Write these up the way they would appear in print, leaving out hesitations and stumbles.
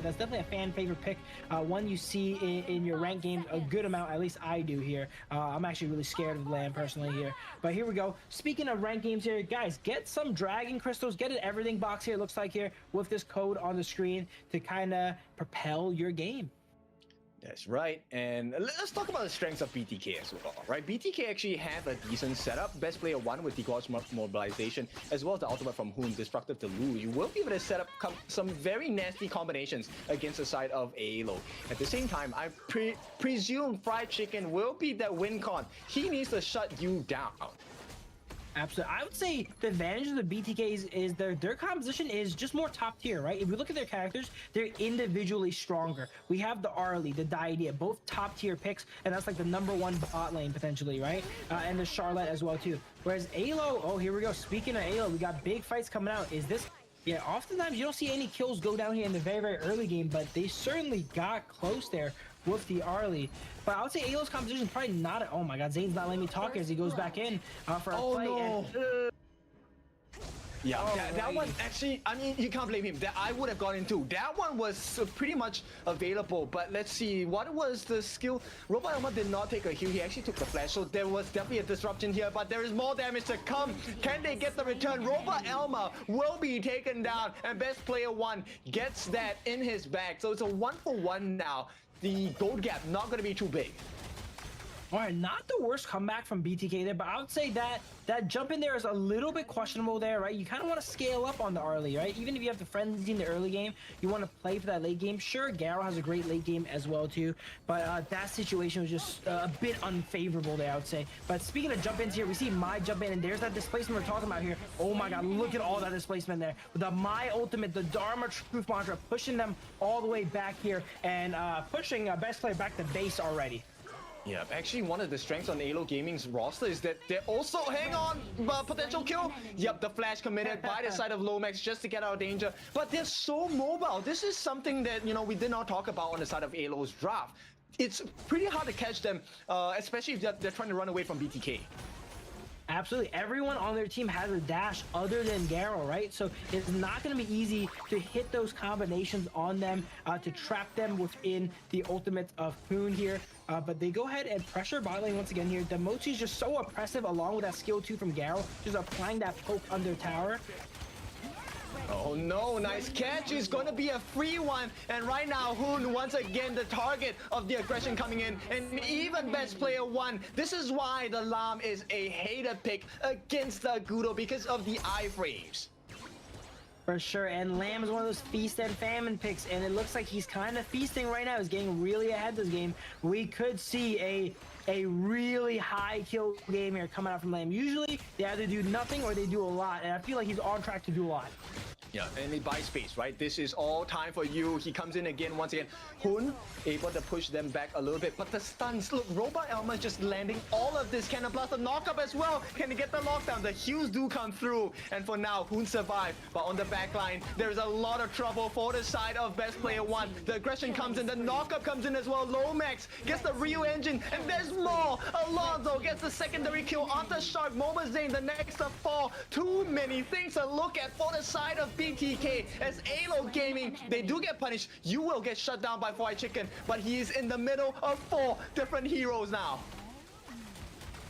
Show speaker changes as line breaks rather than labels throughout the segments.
That's definitely a fan favorite pick. One you see in your ranked games a good amount, at least I do here. I'm actually really scared of Lamb personally here. But here we go. Speaking of ranked games here, guys, get some Dragon Crystals, get an everything box here, looks like here, with this code on the screen to kind of propel your game.
That's right, and let's talk about the strengths of BTK as well, right? BTK actually have a decent setup. Best player 1 with the Gorge Mobilization, as well as the ultimate from Hoon, Destructive to Lu. You will be able to set up some very nasty combinations against the side of Alo. At the same time, I presume Fried Chicken will be that win con. He needs to shut you down.
Absolutely. I would say the advantage of the BTKs is their composition is just more top tier, right? If we look at their characters, they're individually stronger. We have the Arlie, the Diadea, both top tier picks, and that's like the #1 bot lane potentially, right? And the Charlotte as well too. Whereas Alo, oh, here we go. Speaking of Alo, we got big fights coming out. Is this... Yeah, oftentimes you don't see any kills go down here in the very, very early game, but they certainly got close there with the Arlie. But I would say Alo's composition is probably not... Oh my god, Zane's not letting me talk as he goes back in for a play.
No.
And,
yeah, that one actually, I mean, you can't blame him. That I would have gone into. That one was pretty much available, but let's see. What was the skill? Robot Elma did not take a heal. He actually took the flash, so there was definitely a disruption here, but there is more damage to come. Can they get the return? Robot Elma will be taken down, and best player 1 gets that in his bag. So it's a 1-for-1 now. The gold gap not going to be too big.
All right, not the worst comeback from BTK there, but I would say that jump in there is a little bit questionable there, right? You kind of want to scale up on the Arlie, right? Even if you have the frenzy in the early game, you want to play for that late game. Sure, Garo has a great late game as well too, but that situation was just a bit unfavorable there, I would say. But speaking of jump ins here, we see my jump in, and there's that displacement we're talking about here. Oh my god, look at all that displacement there. With the my ultimate, the Dharma Truth Mantra, pushing them all the way back here and pushing best player back to base already.
Yeah, actually one of the strengths on Alo Gaming's roster is that they're also, hang on, potential kill. Yep, the flash committed by the side of Lomax just to get out of danger. But they're so mobile. This is something that, you know, we did not talk about on the side of Alo's draft. It's pretty hard to catch them, especially if they're trying to run away from BTK.
Absolutely. Everyone on their team has a dash other than Garo, right? So it's not going to be easy to hit those combinations on them, to trap them within the ultimate of Hoon here. But they go ahead and pressure bot lane once again here. The Mochi is just so oppressive along with that skill 2 from Garo, just applying that poke under tower.
Oh no, nice catch. It's going to be a free one. And right now, Hoon, once again, the target of the aggression coming in. And even best player 1. This is why the Lam is a hater pick against the Gudo, because of the iframes.
For sure, and Lamb is one of those feast and famine picks, and it looks like he's kind of feasting right now. He's getting really ahead this game. We could see a really high kill game here coming out from Lamb. Usually, they either do nothing or they do a lot, and I feel like he's on track to do a lot.
Yeah, and they buy space, right? This is all time for you. He comes in again, once again. Hoon able to push them back a little bit, but the stuns, look, Robot Elma just landing all of this. Cannon Blast, the knockup as well. Can they get the lockdown? The heals do come through, and for now, Hoon survived. But on the back line, there's a lot of trouble for the side of best player 1. The aggression comes in, the knockup comes in as well. Lomax gets the Ryu engine, and there's more. Alonso gets the secondary kill after Shark. Moba Zane, the next to fall. Too many things to look at for the side of BTK. As Alo Gaming, they do get punished. You will get shut down by Fried Chicken, but he is in the middle of 4 different heroes now.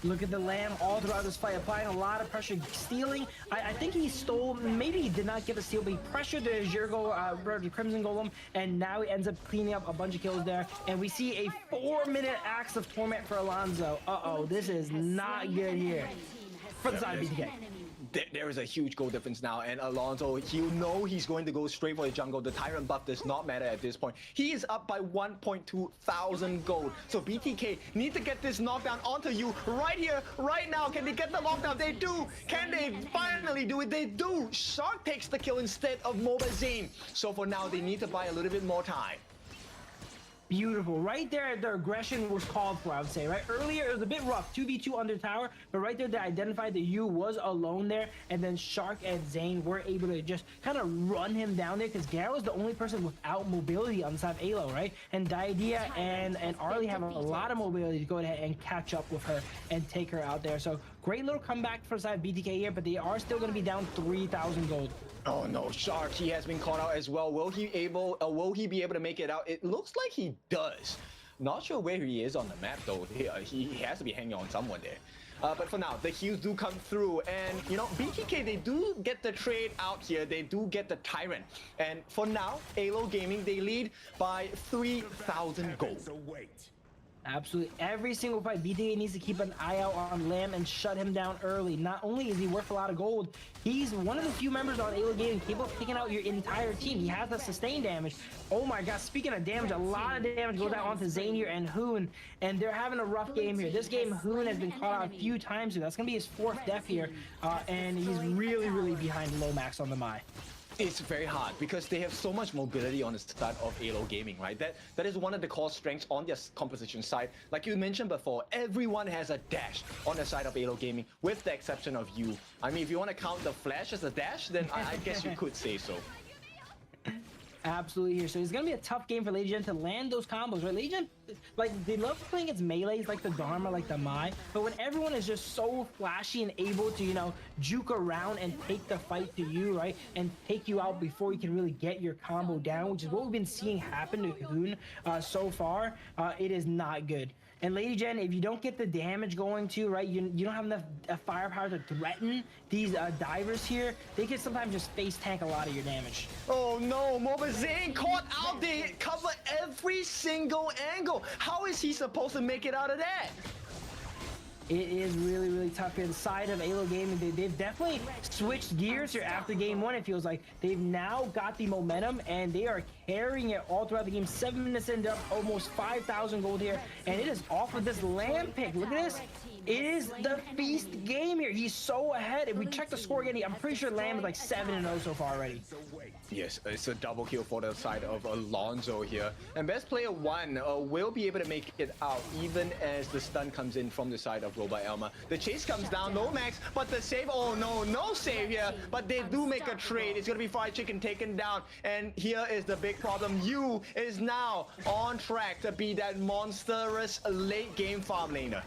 Look at the Lamb all throughout this fight, applying a lot of pressure, stealing. I think he stole, maybe he did not get the steal, but he pressured the Zergo, Crimson Golem, and now he ends up cleaning up a bunch of kills there. And we see a 4-minute Axe of Torment for Alonso. Uh-oh, this is not good here for the side of BTK.
There is a huge goal difference now, and Alonso, you know he's going to go straight for the jungle. The Tyrant buff does not matter at this point. He is up by 1.2 thousand gold. So BTK need to get this knockdown onto you right here, right now. Can they get the lockdown? They do. Can they finally do it? They do. Shark takes the kill instead of Moba Zane. So for now, they need to buy a little bit more time.
Beautiful. Right there, their aggression was called for, I would say, right? Earlier, it was a bit rough, 2v2 under tower, but right there, they identified that Yu was alone there, and then Shark and Zane were able to just kind of run him down there, because Garo is the only person without mobility on the side of Alo, right? And Diadea and Arlie have a lot of mobility to go ahead and catch up with her and take her out there. So, great little comeback for the side of BTK here, but they are still going to be down 3,000 gold.
Oh no, Shark, he has been caught out as well. Will he be able to make it out? It looks like he does. Not sure where he is on the map though. He has to be hanging on someone there. But for now, the heals do come through, and you know, BTK, they do get the trade out here. They do get the Tyrant, and for now, Alo Gaming, they lead by 3,000 gold.
Absolutely. Every single fight, BTK needs to keep an eye out on Lamb and shut him down early. Not only is he worth a lot of gold, he's one of the few members on Alo Gaming capable of taking out your entire team. He has the sustained damage. Oh my god, speaking of damage, a lot of damage goes out onto Zayn here and Hoon, and they're having a rough game here. This game, Hoon has been caught out a few times here. That's going to be his 4th death here, and he's really behind Lomax on the Mai.
It's very hard because they have so much mobility on the side of Alo Gaming, right? That is one of the core strengths on their composition side. Like you mentioned before, everyone has a dash on the side of Alo Gaming, with the exception of you. I mean, if you want to count the flash as a dash, then I guess you could say so.
Absolutely here. So it's gonna be a tough game for Lady Gen to land those combos, right? Lady Gen, like, they love playing against melees like the Dharma, like the Mai, but when everyone is just so flashy and able to, you know, juke around and take the fight to you, right, and take you out before you can really get your combo down, which is what we've been seeing happen to Hoon so far, it is not good. And Lady Gen, if you don't get the damage going too, right, you don't have enough firepower to threaten these divers here, they can sometimes just face tank a lot of your damage.
Oh no, Mobazane caught out. They cover every single angle. How is he supposed to make it out of that?
It is really tough here. The side of Alo Gaming, they've definitely switched gears here after game 1. It feels like they've now got the momentum and they are carrying it all throughout the game. 7 minutes in, up almost 5,000 gold here, and it is off with this Lamb pick. Look at this. It is the feast game here. He's so ahead. If we check the score again, I'm pretty sure Lamb is like 7-0 so far already.
Yes, it's a double kill for the side of Alonso here. And best player 1 will be able to make it out even as the stun comes in from the side of Robot Elma. The chase comes down, Lomax, but the save, oh no save here. But they do make a trade. It's going to be Fried Chicken taken down. And here is the big problem. You is now on track to be that monstrous late game farm laner.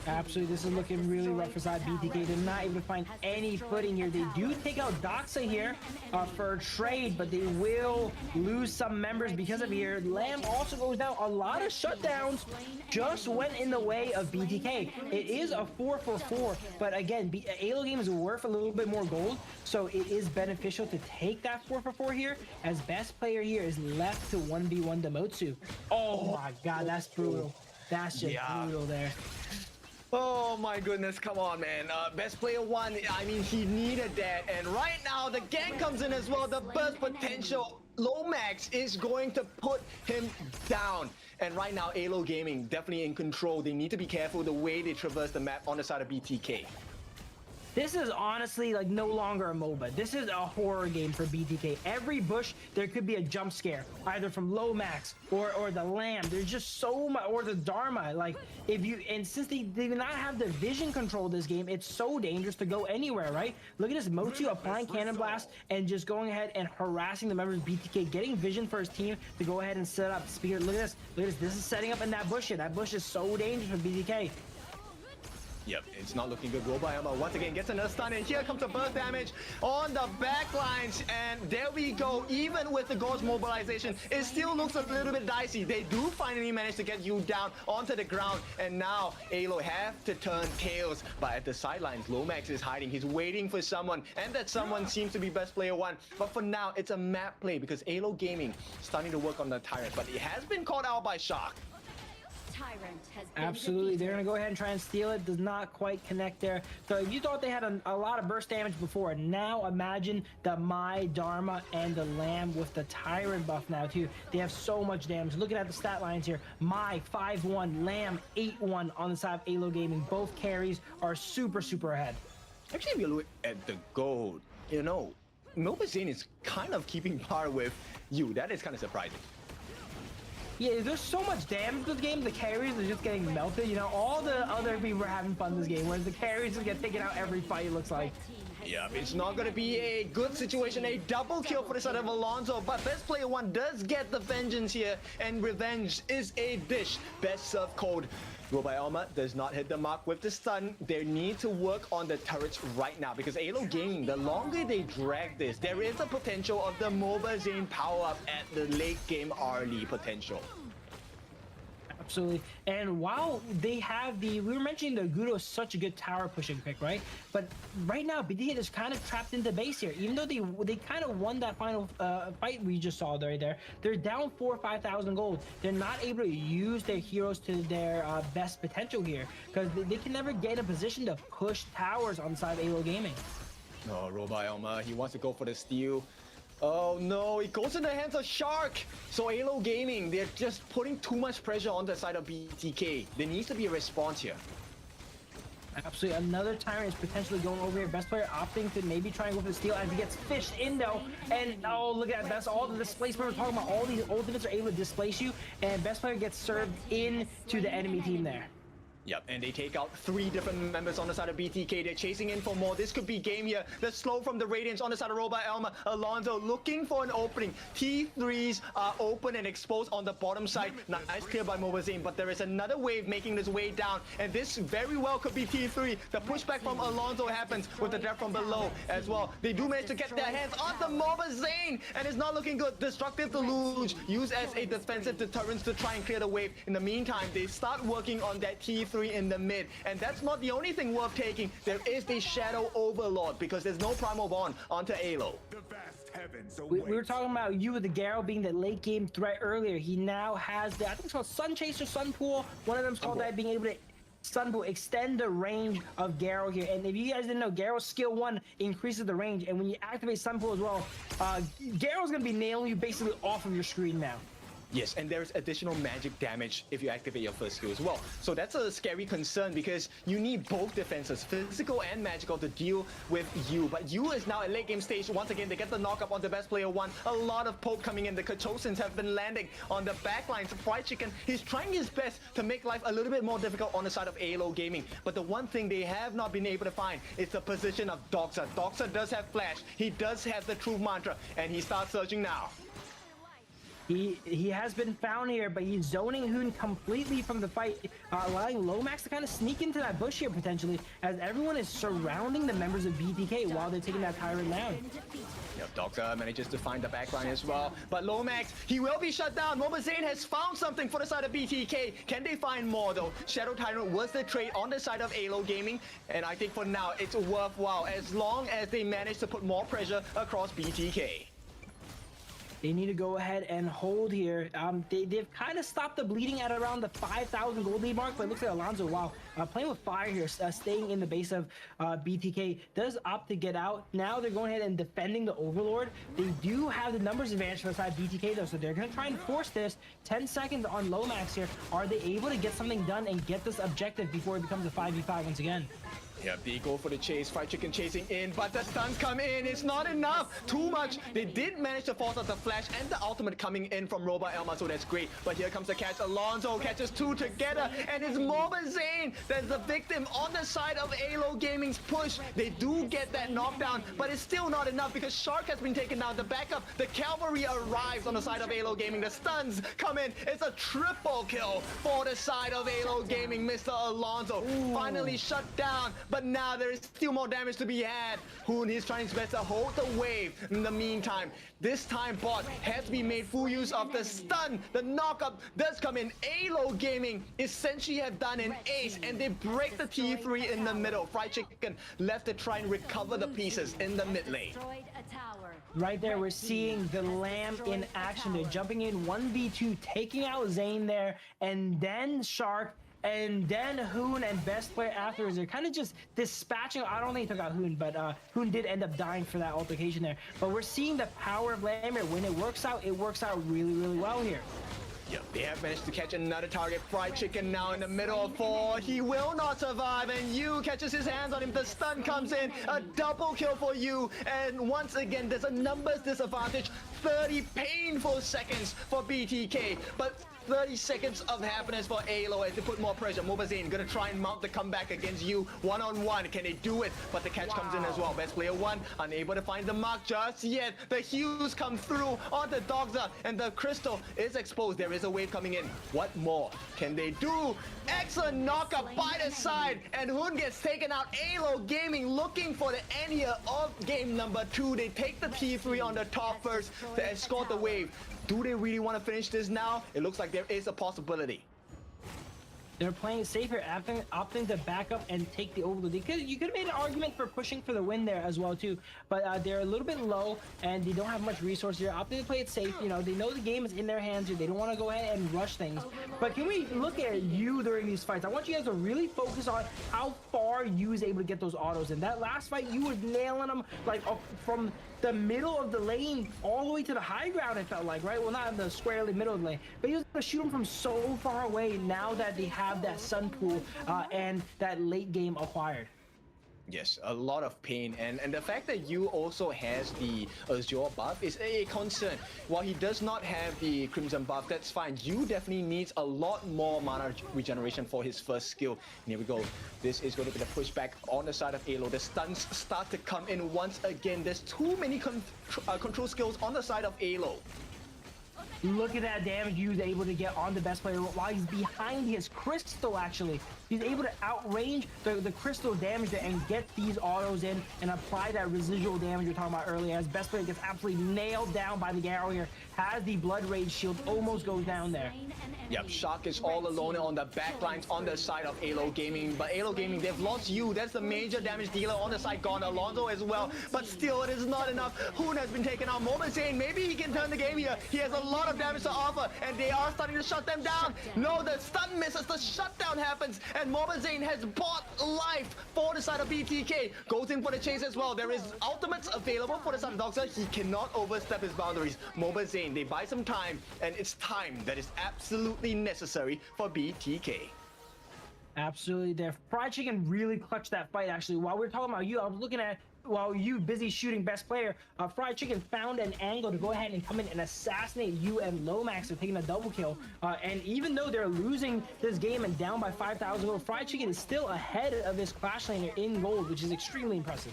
Absolutely, this is looking really rough for side BTK. They're not able to find any footing here. They do take out Doxa here for a trade, but they will lose some members because of here. Lamb also goes down. A lot of shutdowns just went in the way of BTK. It is a 4-for-4, but again, Alo Game is worth a little bit more gold, so it is beneficial to take that 4-for-4 here, as best player here is left to 1v1 Demotsu. Oh my god, that's brutal. That's just brutal there.
Oh my goodness, come on, man. Best player 1, I mean, he needed that. And right now, the gang comes in as well. The burst potential, Lomax is going to put him down. And right now, Alo Gaming definitely in control. They need to be careful the way they traverse the map on the side of BTK.
This is honestly like no longer a MOBA. This is a horror game for BTK. Every bush, there could be a jump scare, either from Lomax or the Lamb. There's just so much, or the Dharma. Like, if you, and since they do not have the vision control this game, it's so dangerous to go anywhere, right? Look at this, Motu applying Cannon Blast and just going ahead and harassing the members of BTK, getting vision for his team to go ahead and set up. Speaker, look at this, this is setting up in that bush here. That bush is so dangerous for BTK.
Yep, it's not looking good. Robot Elma once again gets another stun, and here comes the burst damage on the back lines, and there we go. Even with the Ghost mobilization, it still looks a little bit dicey. They do finally manage to get you down onto the ground, and now Alo have to turn tails. But at the sidelines, Lomax is hiding. He's waiting for someone, and that someone seems to be best player 1. But for now, it's a map play because Alo Gaming starting to work on the Tyrant, but it has been caught out by Shark.
Absolutely, they're gonna go ahead and try and steal it. Does not quite connect there. So if you thought they had a lot of burst damage before, now imagine the Mai, Dharma, and the Lamb with the Tyrant buff now too. They have so much damage. Looking at the stat lines here, Mai 5-1, Lamb 8-1 on the side of Alo Gaming. Both carries are super ahead.
Actually, if you look at the gold, you know, Mobazane is kind of keeping par with you. That is kind of surprising.
Yeah, there's so much damage to the game. The carries are just getting melted. You know, all the other people are having fun this game, whereas the carries just get taken out every fight, it looks like.
Yeah, it's not going to be a good situation. A double kill for the side of Alonso, but Best Player 1 does get the vengeance here, and revenge is a dish. Best serve code. Robai Elma does not hit the mark with the stun. They need to work on the turrets right now because Alo Gaming, the longer they drag this, there is a potential of the Mobazane power-up at the late game early potential.
Absolutely. And while they have we were mentioning the Gudo is such a good tower pushing pick, right? But right now, BDK is kind of trapped into base here. Even though they kind of won that final fight we just saw right there, they're down 4,000 or 5,000 gold. They're not able to use their heroes to their best potential here because they can never get in a position to push towers on the side of Alo Gaming.
No, Robai Elma, he wants to go for the steal. Oh no, it goes in the hands of Shark. So Alo Gaming, they're just putting too much pressure on the side of BTK. There needs to be a response here.
Absolutely. Another Tyrant is potentially going over here. Best Player opting to maybe try and go for the steal as he gets fished in though. And oh, look at that. That's all the displacement we're talking about. All these ultimates are able to displace you. And Best Player gets served into the enemy team there.
Yep, and they take out 3 different members on the side of BTK. They're chasing in for more. This could be game here. The slow from the Radiance on the side of Robai Elma. Alonso looking for an opening. T3s are open and exposed on the bottom side. Nice clear by Mobazane, but there is another wave making this way down. And this very well could be T3. The pushback from Alonso happens with the death from below as well. They do manage to get their hands on the Mobazane, and it's not looking good. Destructive Deluge used as a defensive deterrent to try and clear the wave. In the meantime, they start working on that T3 in the mid, and that's not the only thing worth taking. There is the Shadow Overlord because there's no Primal Bond onto Alo.
We were talking about you with the Garo being the late game threat earlier. He now has the, I think it's called Sun Chaser, Sun Pool. One of them's called that, being able to Sun Pool extend the range of Garo here. And if you guys didn't know, Garo's skill 1 increases the range, and when you activate Sun Pool as well, Garo's gonna be nailing you basically off of your screen now.
Yes, and there's additional magic damage if you activate your first skill as well. So that's a scary concern because you need both defenses, physical and magical, to deal with you. But you is now at late game stage. Once again, they get the knock up on the Best Player 1. A lot of poke coming in. The Kachosins have been landing on the backlines. Fried Chicken, he's trying his best to make life a little bit more difficult on the side of Alo Gaming. But the one thing they have not been able to find is the position of Doxa. Doxa does have flash. He does have the Truth Mantra, and he starts searching now.
He has been found here, but he's zoning Hoon completely from the fight, allowing Lomax to kind of sneak into that bush here potentially, as everyone is surrounding the members of BTK while they're taking that Tyrant down.
Yep, Doxa manages to find the backline as well, but Lomax, he will be shut down. Mobazane has found something for the side of BTK. Can they find more though? Shadow Tyrant was the trade on the side of Alo Gaming, and I think for now it's worthwhile as long as they manage to put more pressure across BTK.
They need to go ahead and hold here. They've kind of stopped the bleeding at around the 5,000 gold lead mark, but it looks like Alonso, wow, playing with fire here, staying in the base of BTK, does opt to get out. Now they're going ahead and defending the Overlord. They do have the numbers advantage for the side of BTK though, so they're going to try and force this. 10 seconds on Lomax here. Are they able to get something done and get this objective before it becomes a 5v5 once again?
Yeah, they go for the chase. Fried Chicken chasing in, but the stuns come in. It's not enough. Too much. They did manage to force out the flash and the ultimate coming in from Robai Elma, so that's great. But here comes the catch. Alonso catches 2 together, and it's Mobazane that's the victim on the side of Alo Gaming's push. They do get that knockdown, but it's still not enough because Shark has been taken down. The backup, the cavalry arrives on the side of Alo Gaming. The stuns come in. It's a triple kill for the side of Alo Gaming. Mr. Alonso finally shut down. But now there is still more damage to be had. Hoon is trying his best to hold the wave. In the meantime, this time bot has to be made full use of the stun. The knockup does come in. Alo Gaming essentially have done an ace, and they break the T3 in the middle. Fried Chicken left to try and recover the pieces in the mid lane.
Right there, we're seeing the Lamb in action. They're jumping in 1v2, taking out Zane there, and then Shark, and then Hoon and Best Player afterwards. They're kind of just dispatching. I don't think he took out Hoon, but Hoon did end up dying for that altercation there. But we're seeing the power of Lamb here. When it works out really, really well here.
Yep, they have managed to catch another target. Fried Chicken now in the middle of 4. He will not survive, and Yu catches his hands on him. The stun comes in. A double kill for Yu, and once again, there's a numbers disadvantage. 30 painful seconds for BTK, but 30 seconds of happiness for Alo as they put more pressure. Mobazane gonna try and mount the comeback against you one-on-one. Can they do it? But the catch comes in as well. Best player one, unable to find the mark just yet. The Hughes come through onto Doxa, and the Crystal is exposed. There is a wave coming in. What more can they do? Excellent knockup by the side, and Hoon gets taken out. Alo Gaming looking for the end here of game number 2. They take the T3 on the top first to escort the wave. Do they really want to finish this now? It looks like there is a possibility.
They're playing safer, opting to back up and take the overload. You could have made an argument for pushing for the win there as well too, but they're a little bit low and they don't have much resources. They're opting to play it safe. You know, they know the game is in their hands here. They don't want to go ahead and rush things. But can we look at you during these fights? I want you guys to really focus on how far you was able to get those autos. In that last fight, you were nailing them like from the middle of the lane all the way to the high ground, it felt like, right? Well, not in the squarely middle of the lane, but he was able to shoot them from so far away now that they have that sun pool and that late game acquired.
Yes, a lot of pain, and the fact that you also has the Azure buff is a concern. While he does not have the Crimson buff, that's fine. You definitely needs a lot more mana regeneration for his first skill. And here we go. This is going to be the pushback on the side of Alo. The stuns start to come in once again. There's too many control skills on the side of Alo.
Look at that damage he was able to get on the best player while he's behind his Crystal, actually. He's able to outrange the Crystal damage there and get these autos in and apply that residual damage we were talking about earlier as best player gets absolutely nailed down by the arrow here. Has the Blood Rage shield, almost goes down there.
Yep, Shark is all alone on the backlines on the side of Alo Gaming. But Alo Gaming, they've lost you. That's the major damage dealer on the side gone. Alonso as well. But still, it is not enough. Hoon has been taken out. Mobazane, maybe he can turn the game here. He has a lot of damage to offer, and they are starting to shut them down. No, the stun misses. The shutdown happens, and Mobazane has bought life for the side of BTK. Goes in for the chase as well. There is ultimates available for the side of Doxa. He cannot overstep his boundaries. Mobazane, they buy some time, and it's time that is absolutely necessary for BTK.
Absolutely there. Fried Chicken really clutched that fight, actually. While we were talking about you, I was looking at while you busy shooting best player, Fried Chicken found an angle to go ahead and come in and assassinate you and Lomax for taking a double kill. And even though they're losing this game and down by 5,000 gold, Fried Chicken is still ahead of his Clash laner in gold, which is extremely impressive.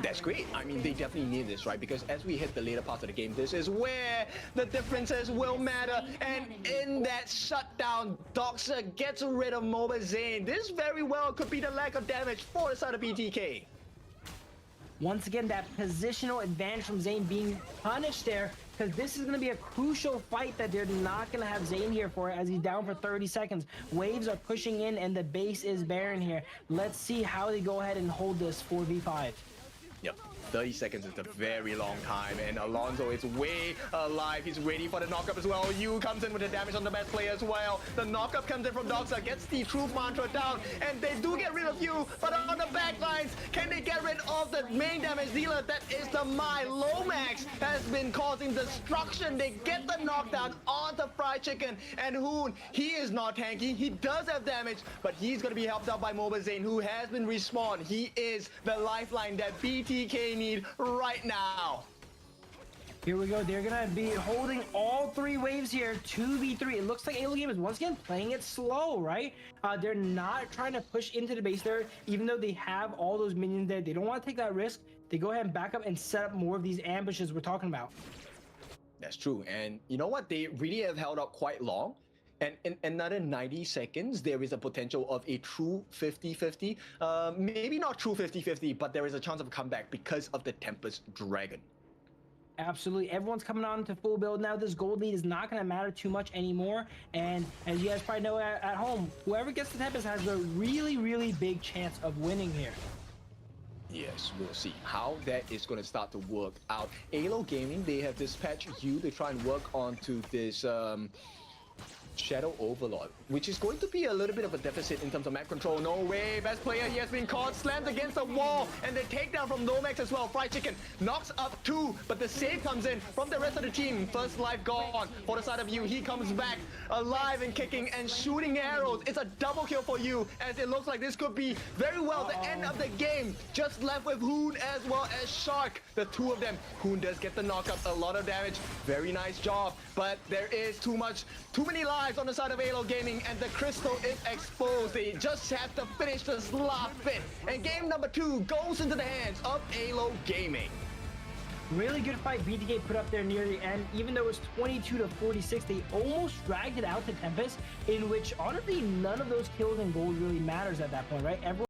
That's great. I mean, they definitely need this, right? Because as we hit the later parts of the game, this is where the differences will matter. And in that shutdown, Doxa gets rid of Mobazane. This very well could be the lack of damage for the side of BTK.
Once again, that positional advantage from Zayn being punished there, because this is going to be a crucial fight that they're not going to have Zayn here for as he's down for 30 seconds. Waves are pushing in and the base is barren here. Let's see how they go ahead and hold this 4v5.
Yep. 30 seconds is a very long time, and Alonso is way alive. He's ready for the knockup as well. Yu comes in with the damage on the best player as well. The knockup comes in from Doxa, gets the Truth Mantra down, and they do get rid of Yu, but on the back lines, can they get rid of the main damage dealer? That is the Mai. Lomax has been causing destruction. They get the knockdown onto Fried Chicken, and Hoon, he is not tanky. He does have damage, but he's going to be helped out by Mobazane, who has been respawned. He is the lifeline that BTK need right now.
Here we go. They're gonna be holding all three waves here. 2v3. It looks like Alo Game is once again playing it slow, right? They're not trying to push into the base there, even though they have all those minions there. They don't want to take that risk. They go ahead and back up and set up more of these ambushes we're talking about.
That's true. And you know what? They really have held up quite long. And in another 90 seconds, there is a potential of a true 50-50. Maybe not true 50-50, but there is a chance of a comeback because of the Tempest Dragon.
Absolutely. Everyone's coming on to full build now. This gold lead is not going to matter too much anymore. And as you guys probably know at home, whoever gets the Tempest has a really, really big chance of winning here.
Yes, we'll see how that is going to start to work out. Alo Gaming, they have dispatched you to try and work onto this Shadow Overlord, which is going to be a little bit of a deficit in terms of map control. No way, best player, he has been caught, slammed against the wall, and the takedown from Nomax as well. Fried Chicken knocks up 2, but the save comes in from the rest of the team. First life gone for the side of you. He comes back alive and kicking and shooting arrows. It's a double kill for you, as it looks like this could be very well the end of the game. Just left with Hoon as well as Shark. The two of them. Hoon does get the knockup, a lot of damage. Very nice job, but there is too many lives lives on the side of Halo Gaming, and the crystal is exposed. They just have to finish this last bit. And game number 2 goes into the hands of Halo Gaming.
Really good fight BTK put up there near the end. Even though it was 22 to 46, they almost dragged it out to Tempest, in which honestly none of those kills and gold really matters at that point, right? Everyone